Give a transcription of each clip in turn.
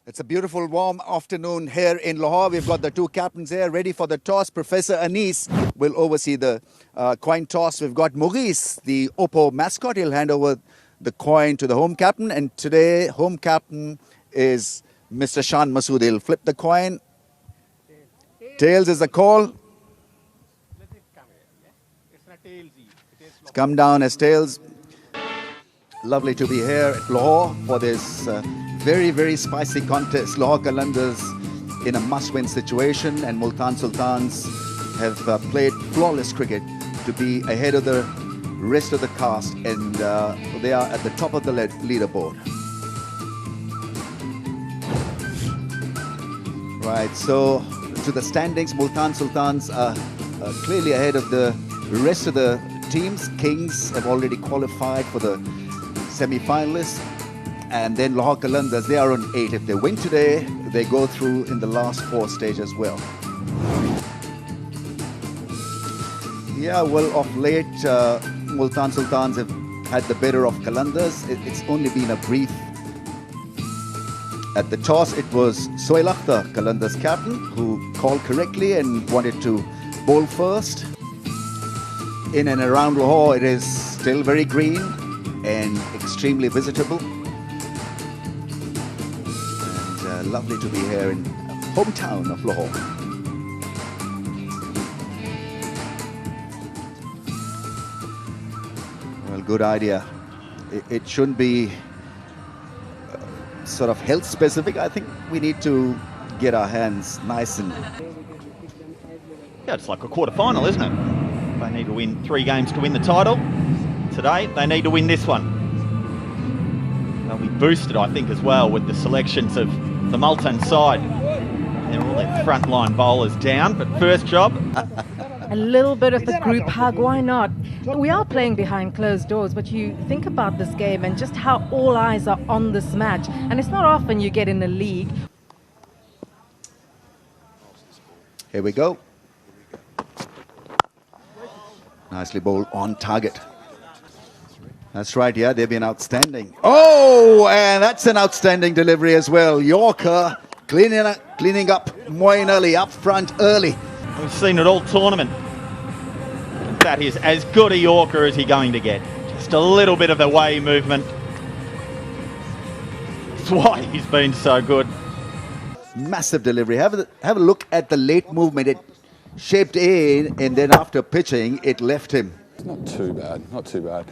It's a beautiful warm afternoon here in Lahore. We've got the two captains here ready for the toss. Professor Anis will oversee the coin toss. We've got Maurice, the Oppo mascot. He'll hand over the coin to the home captain. And today, home captain is Mr. Shan Masood. He'll flip the coin. Tails is the call. It's come down as tails. Lovely to be here at Lahore for this very, very spicy contest. Lahore Qalandars in a must-win situation, and Multan Sultans have played flawless cricket to be ahead of the rest of the cast, and they are at the top of the leaderboard. Right, so to the standings, Multan Sultans are clearly ahead of the rest of the teams. Kings have already qualified for the semi-finalists, and then Lahore Qalandars, they are on 8. If they win today, they go through in the last 4 stage as well. Yeah, well, of late, Multan Sultans have had the better of Qalandars. It's only been a brief. At the toss, it was Sohail Akhtar, Qalandars captain, who called correctly and wanted to bowl first. In and around Lahore, it is still very green and extremely visitable, and lovely to be here in hometown of Lahore. Well, good idea. It shouldn't be sort of health specific. I think we need to get our hands nice and... Yeah, it's like a quarter-final, isn't it? They need to win 3 games to win the title. Today, they need to win this one. They'll be boosted, I think, as well with the selections of the Multan side. They're all their frontline bowlers down, but first job. A little bit of the group hug, why not? We are playing behind closed doors, but you think about this game and just how all eyes are on this match. And it's not often you get in the league. Here we go. Nicely bowled on target. That's right, yeah, they've been outstanding. Oh, and that's an outstanding delivery as well. Yorker cleaning up Moeen Ali, up front early. We've seen it all tournament. That is as good a Yorker as he's going to get. Just a little bit of away movement. That's why he's been so good. Massive delivery. Have a look at the late movement. It shaped in, and then after pitching, it left him. Not too bad, not too bad.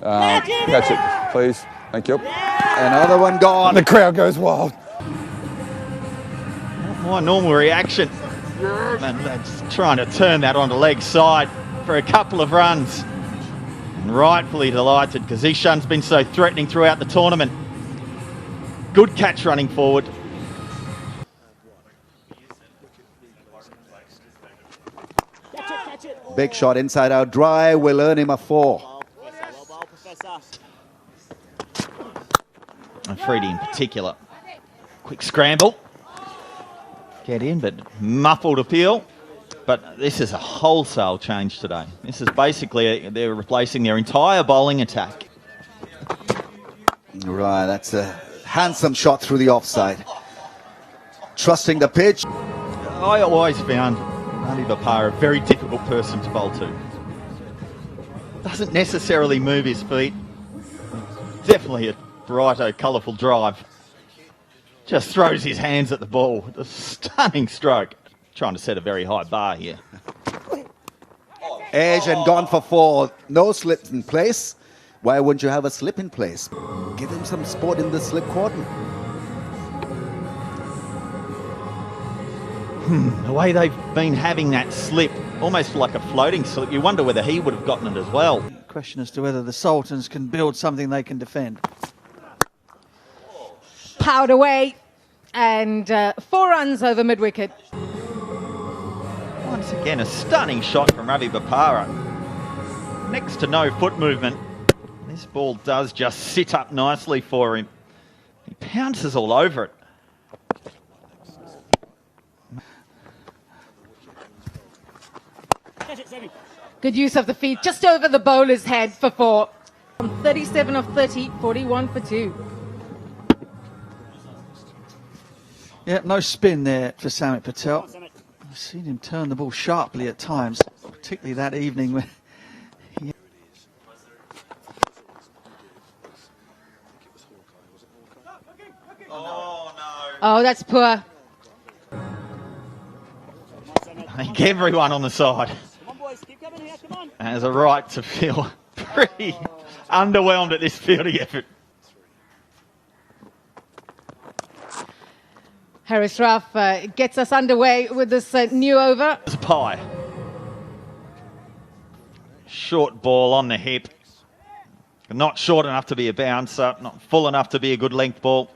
Catch it, please. Thank you. Another one gone. The crowd goes wild. Not my normal reaction. And that's trying to turn that onto leg side for a couple of runs. And rightfully delighted because Ishan's been so threatening throughout the tournament. Good catch running forward. Big shot inside out dry will earn him a 4. And Freddie in particular. Quick scramble. Get in, but muffled appeal. But this is a wholesale change today. This is basically, they're replacing their entire bowling attack. Right, that's a handsome shot through the offside. Trusting the pitch. I always found Ravi Bapar a very difficult person to bowl to. Doesn't necessarily move his feet. Definitely a brighto, colourful drive. Just throws his hands at the ball with a stunning stroke. Trying to set a very high bar here. Edge and gone for 4. No slip in place. Why wouldn't you have a slip in place? Give him some sport in the slip cordon. The way they've been having that slip, almost like a floating slip, you wonder whether he would have gotten it as well. Question as to whether the Sultans can build something they can defend. Powered away, and 4 runs over mid-wicket. Once again, a stunning shot from Ravi Bapara. Next to no foot movement. This ball does just sit up nicely for him. He pounces all over it. Good use of the feet, just over the bowler's head for 4. 37 of 30, 41 for 2. Yeah, no spin there for Samit Patel. I've seen him turn the ball sharply at times, particularly that evening when Oh, that's poor. I think everyone on the side has a right to feel pretty underwhelmed at this fielding effort. Harris Ruff gets us underway with this new over. It's a pie. Short ball on the hip. Not short enough to be a bouncer, not full enough to be a good length ball.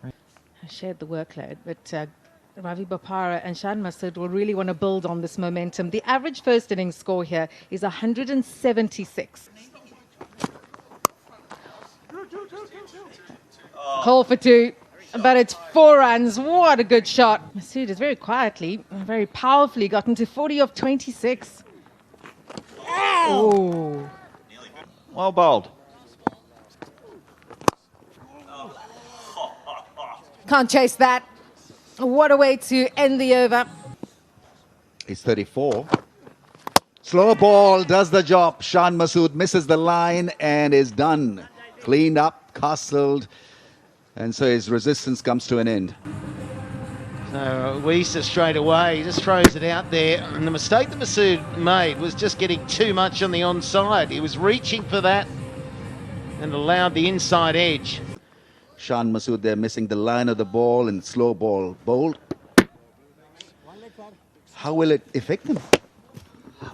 I shared the workload, but Ravi Bopara and Shan Masood will really want to build on this momentum. The average first innings score here is 176. Call for two, but it's 4 runs. What a good shot. Masood has very quietly and very powerfully gotten to 40 of 26. Oh. Well bowled. Can't chase that. What a way to end the over. He's 34. Slow ball does the job. Shan Masood misses the line and is done. Cleaned up, castled, and so his resistance comes to an end. So Weeser straight away, he just throws it out there. And the mistake that Masood made was just getting too much on the onside. He was reaching for that and allowed the inside edge. Shan Masood there missing the line of the ball and slow ball bowled. How will it affect him?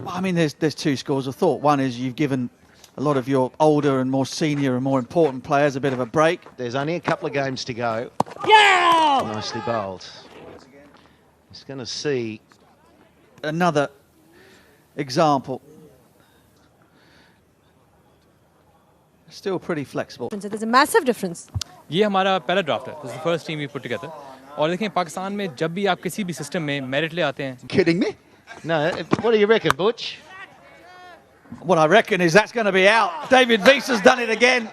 I mean, there's two schools of thought. One is you've given a lot of your older and more senior and more important players a bit of a break. There's only a couple of games to go. Yeah! Nicely bowled. He's going to see Another example. Still pretty flexible. There's a massive difference. ये हमारा पहला draft है. This is the first team we put together. और देखें पाकिस्तान में जब भी आप किसी भी सिस्टम में मेरिट ले आते हैं. Kidding me? No, what do you reckon, Butch? What I reckon is that's going to be out. David Visa's done it again.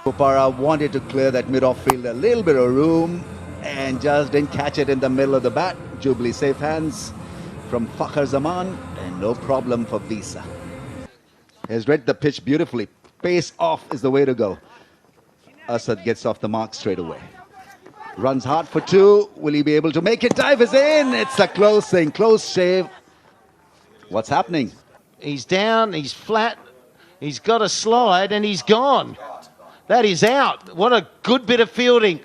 Bopara wanted to clear that mid-off field a little bit of room and just didn't catch it in the middle of the bat. Jubilee safe hands from Fakhar Zaman and no problem for Visa. Has read the pitch beautifully. Pace off is the way to go. Asad gets off the mark straight away. Runs hard for two. Will he be able to make it? Dive is in. It's a close thing. Close shave. What's happening? He's down, he's flat, he's got a slide and he's gone. That is out. What a good bit of fielding.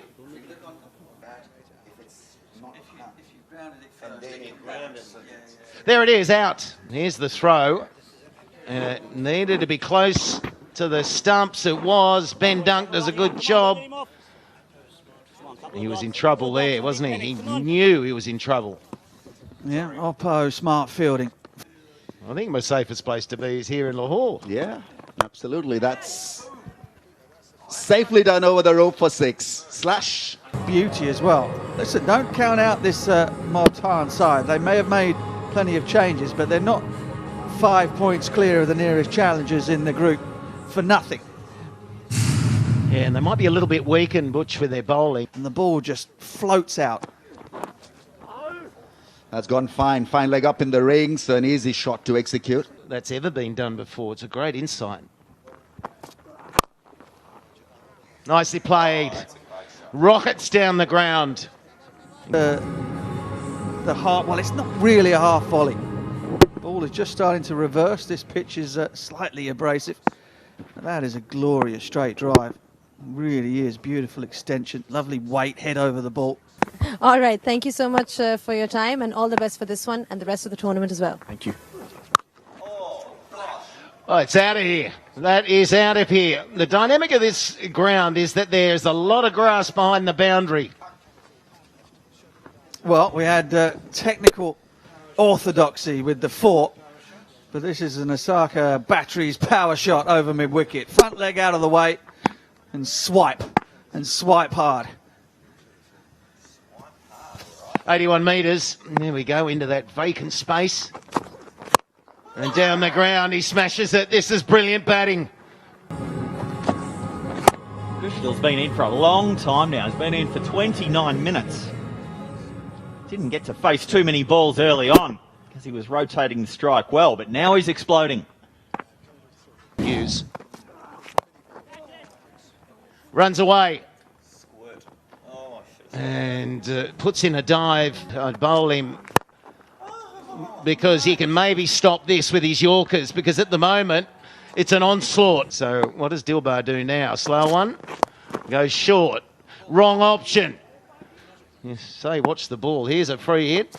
There it is, out. Here's the throw. And it needed to be close to the stumps. It was. Ben Dunk does a good job. He was in trouble there, wasn't he? He knew he was in trouble. Yeah, Oppo, smart fielding. I think my safest place to be is here in Lahore. Yeah, absolutely. That's safely done over the rope for 6. Slash. Beauty as well. Listen, don't count out this Multan side. They may have made plenty of changes, but they're not 5 points clear of the nearest challengers in the group for nothing. Yeah, and they might be a little bit weakened, Butch, with their bowling. And the ball just floats out. That's gone fine. Fine leg up in the ring, so an easy shot to execute. That's ever been done before. It's a great insight. Nicely played. Rockets down the ground. The half, well, it's not really a half volley. Ball is just starting to reverse. This pitch is slightly abrasive. But that is a glorious straight drive. Really is. Beautiful extension. Lovely weight head over the ball. All right. Thank you so much for your time and all the best for this one and the rest of the tournament as well. Thank you. Oh, it's out of here. That is out of here. The dynamic of this ground is that there's a lot of grass behind the boundary. Well, we had technical orthodoxy with the 4, but this is an Osaka Batteries power shot over mid-wicket. Front leg out of the way and swipe hard. 81 metres. There we go, into that vacant space. And down the ground, he smashes it. This is brilliant batting. Gushdal's been in for a long time now. He's been in for 29 minutes. Didn't get to face too many balls early on because he was rotating the strike well, but now he's exploding. Hughes runs away and puts in a dive. I'd bowl him because he can maybe stop this with his Yorkers, because at the moment it's an onslaught. So what does Dilbar do now? Slow one, goes short, wrong option. You say watch the ball. Here's a free hit.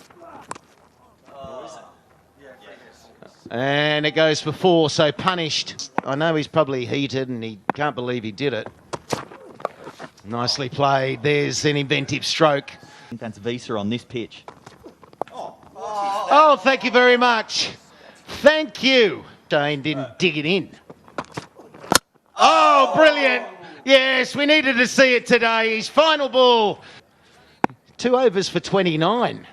And it goes for 4, so punished. I know he's probably heated and he can't believe he did it. Nicely played. There's an inventive stroke. I think that's Visa on this pitch. Oh, thank you very much. Thank you. Shane didn't dig it in. Oh, brilliant. Yes, we needed to see it today. His final ball. 2 overs for 29.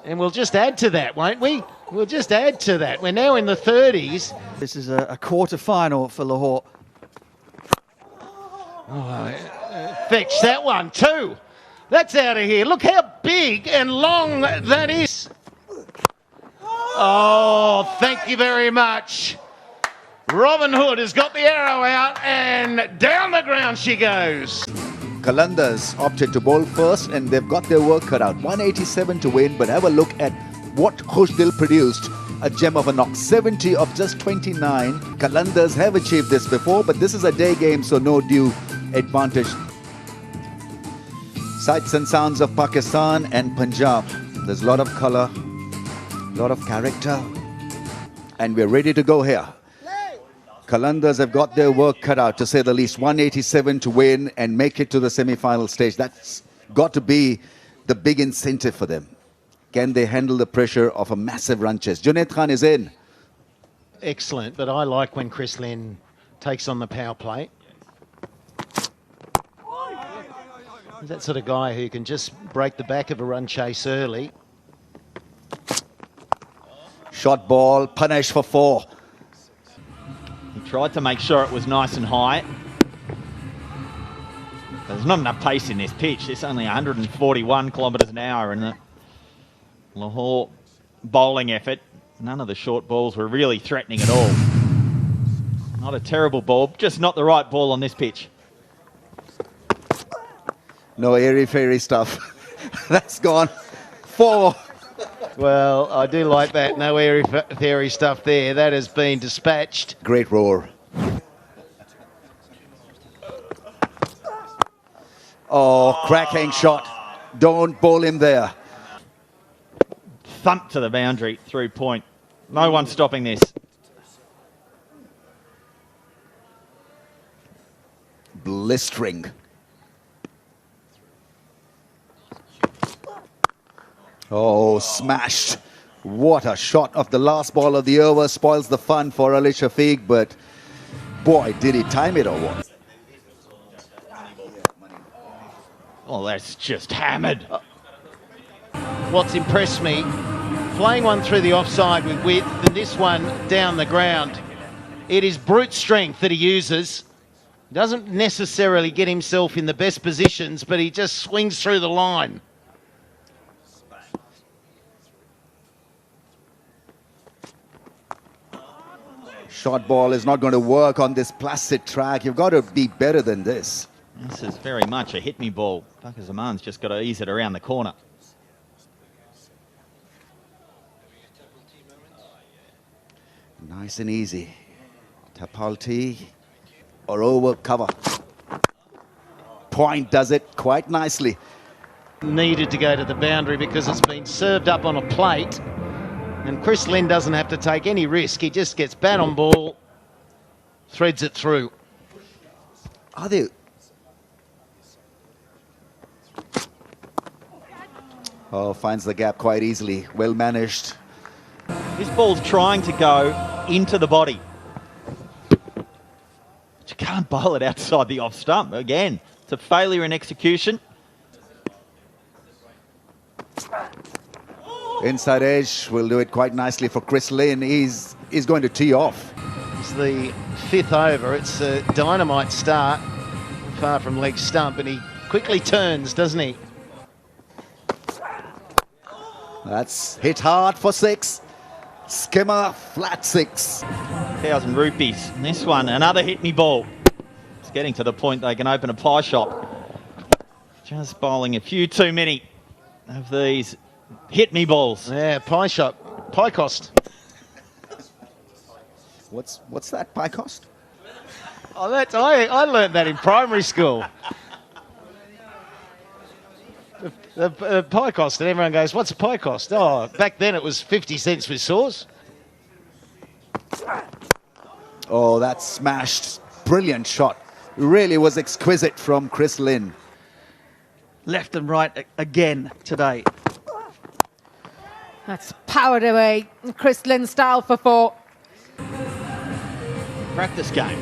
And we'll just add to that, won't we? We'll just add to that. We're now in the 30s. This is a quarter-final for Lahore. Fetch that one too. That's out of here. Look how big and long that is. Oh, thank you very much. Robin Hood has got the arrow out and down the ground she goes. Qalandars opted to bowl first and they've got their work cut out. 187 to win, but have a look at what Khushdil produced. A gem of a knock, 70 of just 29. Qalandars have achieved this before, but this is a day game, so no due advantage. Sights and sounds of Pakistan and Punjab. There's a lot of colour, a lot of character, and we're ready to go here. Qalandars have got their work cut out, to say the least. 187 to win and make it to the semi-final stage. That's got to be the big incentive for them. Can they handle the pressure of a massive run chase? Junaid Khan is in. Excellent, but I like when Chris Lynn takes on the power play. He's that sort of guy who can just break the back of a run chase early. Shot ball, punish for 4. He tried to make sure it was nice and high. There's not enough pace in this pitch. It's only 141 kilometres an hour in the Lahore bowling effort. None of the short balls were really threatening at all. Not a terrible ball, just not the right ball on this pitch. No airy-fairy stuff. That's gone. 4. Well, I do like that. No airy-fairy stuff there. That has been dispatched. Great roar. Oh, cracking shot. Don't bowl him there. Thump to the boundary, through point. No one stopping this. Blistering. Oh, smashed. What a shot of the last ball of the over. Spoils the fun for Ali Shafiq, but boy, did he time it or what? Oh, that's just hammered. What's impressed me, playing one through the offside with width and this one down the ground. It is brute strength that he uses. Doesn't necessarily get himself in the best positions, but he just swings through the line. Short ball is not going to work on this placid track. You've got to be better than this. This is very much a hit-me ball. Bakar Zaman's just got to ease it around the corner. Nice and easy. Tapalti or over cover. Point does it quite nicely. Needed to go to the boundary because it's been served up on a plate. And Chris Lynn doesn't have to take any risk. He just gets bat on ball, threads it through. Are they? Oh, finds the gap quite easily. Well managed. This ball's trying to go into the body. But you can't bowl it outside the off stump. Again, it's a failure in execution. Inside edge will do it quite nicely for Chris Lynn. He's going to tee off. It's the 5th over. It's a dynamite start, far from leg stump, and he quickly turns, doesn't he? That's hit hard for 6. Skimmer, flat 6. 1,000 rupees. And this one, another hit me ball. It's getting to the point they can open a pie shop. Just bowling a few too many of these hit me balls. Yeah, pie shop. Pie cost. What's that pie cost? Oh, I learned that in primary school. The pie cost, and everyone goes, what's a pie cost? Oh, back then it was 50 cents with sauce. Oh, that's smashed. Brilliant shot. Really was exquisite from Chris Lynn. Left and right again today. That's powered away. Chris Lynn style for 4. Practice game.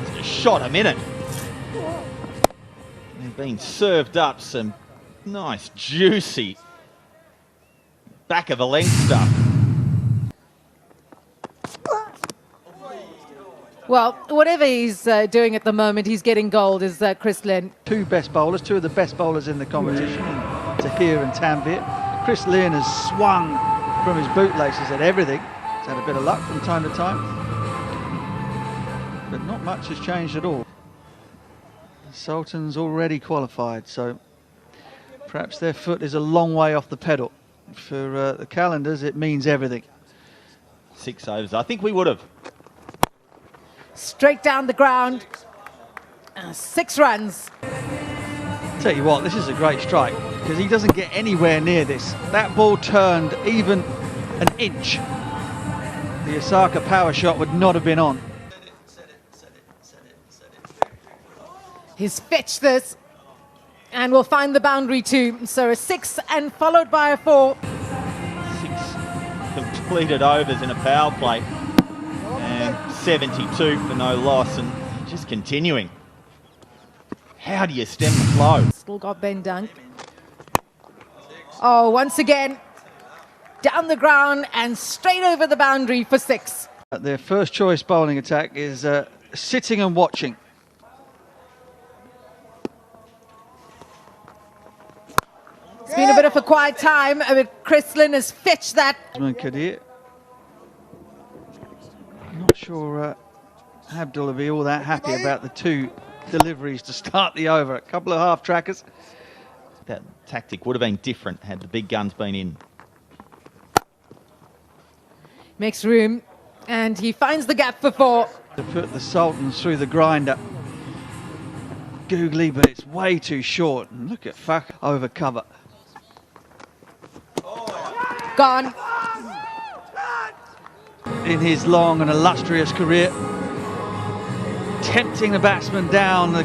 Just a shot a minute. They've been served up some nice, juicy back of the length stuff. Well, whatever he's doing at the moment, he's getting gold, is Chris Lynn. Two best bowlers, two of the best bowlers in the competition, Tahir and Tanvir. Chris Lynn has swung from his bootlaces at everything. He's had a bit of luck from time to time, but not much has changed at all. The Sultans already qualified, so perhaps their foot is a long way off the pedal. For the Qalandars, it means everything. 6 overs. I think we would have. Straight down the ground. 6 runs. Tell you what, this is a great strike because he doesn't get anywhere near this. That ball turned even an inch. The Osaka power shot would not have been on. He's fetched this and will find the boundary too. So a 6 and followed by a 4. 6 completed overs in a power play. And 72 for no loss, and just continuing. How do you stem the flow? Still got Ben Dunk. Oh, once again, down the ground and straight over the boundary for 6. Their first choice bowling attack is sitting and watching. It's been a bit of a quiet time, but Chris Lynn has fetched that. Kadir. Not sure Abdul will be all that happy about the 2 deliveries to start the over. A couple of half trackers. That tactic would have been different had the big guns been in. Makes room, and he finds the gap for 4. To put the Sultans through the grinder. Googly, but it's way too short. And look at Fuck over cover. Gone. In his long and illustrious career, tempting the batsman down the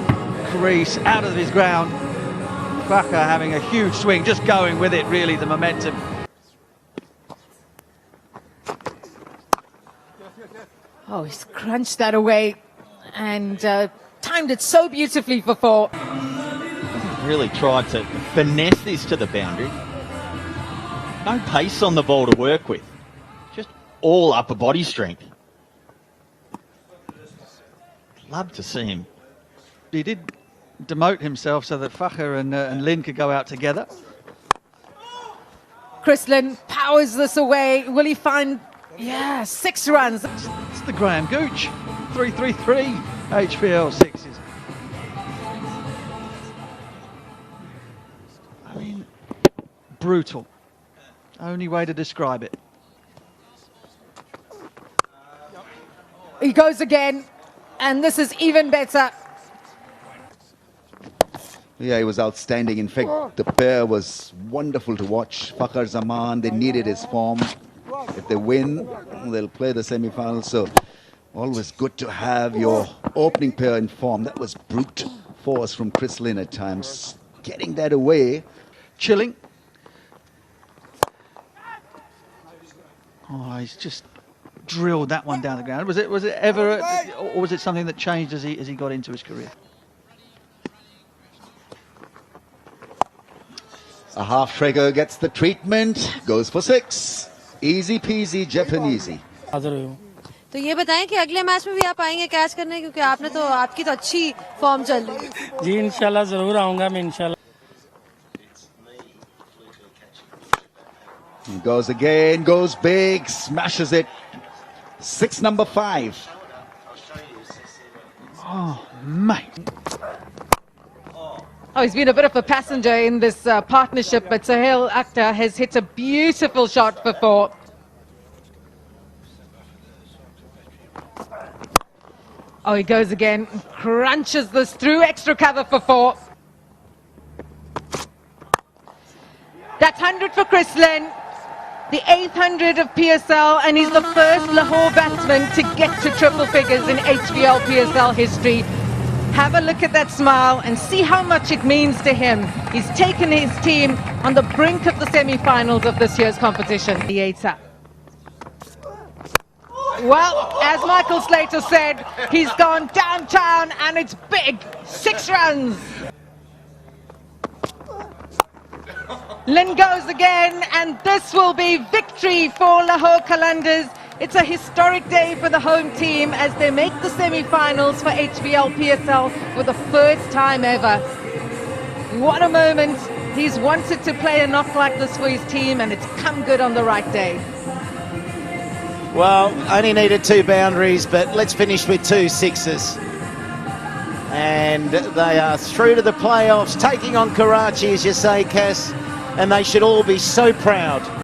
crease, out of his ground. Fakhr having a huge swing, just going with it, really, the momentum. Oh, he's crunched that away and timed it so beautifully for 4. Really tried to finesse this to the boundary. No pace on the ball to work with. Just all upper body strength. Love to see him. He did demote himself so that Fakhr and Lynn could go out together. Chris Lynn powers this away. Will he find, 6 runs? It's the Graham Gooch. 333 HBL 6s. I mean, brutal. Only way to describe it. He goes again, and this is even better. Yeah, he was outstanding. In fact, the pair was wonderful to watch. Fakhr Zaman, they needed his form. If they win, they'll play the semi-final. So always good to have your opening pair in form. That was brute force from Chris Lynn at times. Getting that away. Chilling. Oh, he's just drilled that one down the ground. Was it ever, or was it something that changed as he got into his career? A half trigger gets the treatment, goes for 6. Easy peasy Japanesey. तो ये बताएं कि अगले match में भी आप आएंगे catch करने, क्योंकि आपने तो आपकी तो अच्छी फॉर्म चल रही है। जी इंशाल्लाह जरूर आऊंगा मैं इंशाल्लाह। He goes again, goes big, smashes it. 6 number 5. Oh, mate. Oh, he's been a bit of a passenger in this partnership, but Sohail Akhtar has hit a beautiful shot for 4. Oh, he goes again, crunches this through, extra cover for 4. That's 100 for Chris Lynn, the 800 of PSL, and he's the first Lahore batsman to get to triple figures in HBL PSL history. Have a look at that smile and see how much it means to him. He's taken his team on the brink of the semi-finals of this year's competition. Well, as Michael Slater said, he's gone downtown and it's big. 6 runs. Lynn goes again, and this will be victory for Lahore Qalandars. It's a historic day for the home team as they make the semi-finals for HBL PSL for the first time ever. What a moment. He's wanted to play a knock like this for his team, and it's come good on the right day. Well, only needed 2 boundaries, but let's finish with 2 sixes. And they are through to the playoffs, taking on Karachi, as you say, Cass, and they should all be so proud.